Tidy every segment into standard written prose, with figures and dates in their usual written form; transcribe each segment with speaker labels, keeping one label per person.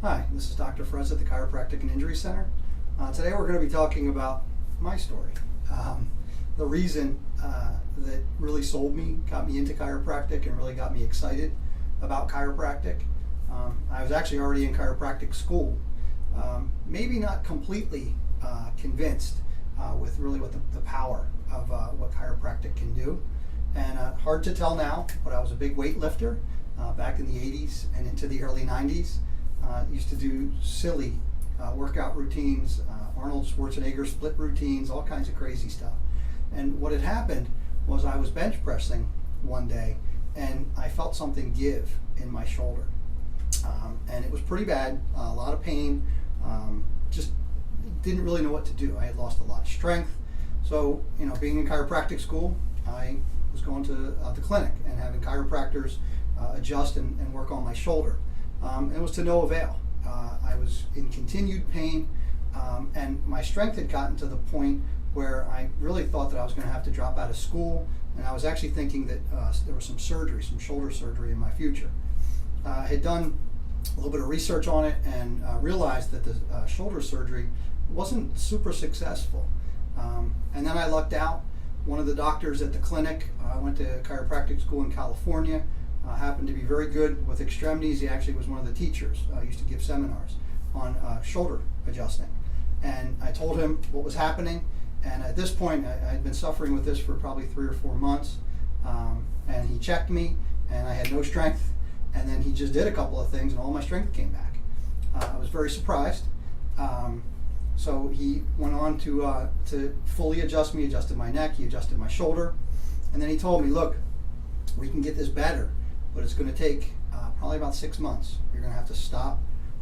Speaker 1: Hi, this is Dr. Frezza at the Chiropractic and Injury Center. Today we're going to be talking about my story. The reason that really sold me, got me into chiropractic and really got me excited about chiropractic. I was actually already in chiropractic school, maybe not completely convinced with really what the power of what chiropractic can do. And hard to tell now, but I was a big weightlifter back in the 80s and into the early 90s. Used to do silly workout routines, Arnold Schwarzenegger split routines, all kinds of crazy stuff. And what had happened was I was bench pressing one day and I felt something give in my shoulder. And it was pretty bad, a lot of pain, just didn't really know what to do. I had lost a lot of strength. So, being in chiropractic school, I was going to the clinic and having chiropractors adjust and work on my shoulder. It was to no avail. I was in continued pain, and my strength had gotten to the point where I really thought that I was going to have to drop out of school, and I was actually thinking that there was some surgery, some shoulder surgery in my future. I had done a little bit of research on it and realized that the shoulder surgery wasn't super successful. And then I lucked out. One of the doctors at the clinic, I went to chiropractic school in California, happened to be very good with extremities. He actually was one of the teachers. Used to give seminars on shoulder adjusting. And I told him what was happening. And at this point, I had been suffering with this for probably 3 or 4 months. And he checked me, and I had no strength. And then he just did a couple of things, and all my strength came back. I was very surprised. So he went on to fully adjust me, adjusted my neck, he adjusted my shoulder. And then he told me, look, we can get this better, but it's going to take probably about 6 months. You're going to have to stop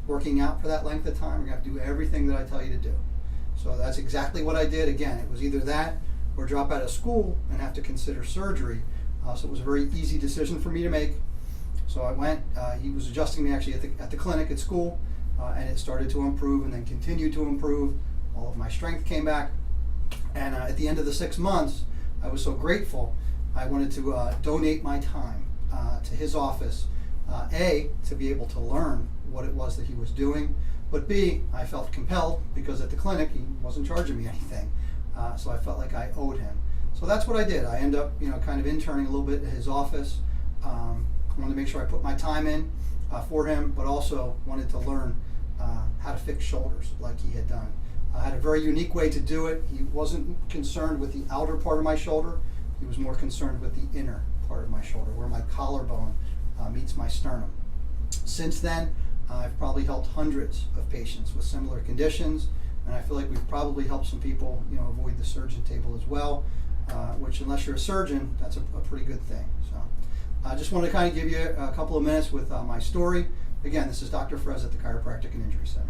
Speaker 1: working out for that length of time. You're going to have to do everything that I tell you to do. So that's exactly what I did. Again, it was either that or drop out of school and have to consider surgery. So it was a very easy decision for me to make. So I went, he was adjusting me actually at the clinic at school, and it started to improve and then continued to improve. All of my strength came back. And at the end of the 6 months, I was so grateful, I wanted to donate my time to his office, A, to be able to learn what it was that he was doing, but B, I felt compelled because at the clinic he wasn't charging me anything, so I felt like I owed him. So that's what I did. I ended up, kind of interning a little bit at his office. Wanted to make sure I put my time in for him, but also wanted to learn how to fix shoulders like he had done. I had a very unique way to do it. He wasn't concerned with the outer part of my shoulder. He was more concerned with the inner part of my shoulder, where my collarbone meets my sternum. Since then, I've probably helped hundreds of patients with similar conditions, and I feel like we've probably helped some people, avoid the surgeon table as well, which, unless you're a surgeon, that's a pretty good thing. So, I just want to kind of give you a couple of minutes with my story. Again, this is Dr. Frezza at the Chiropractic and Injury Center.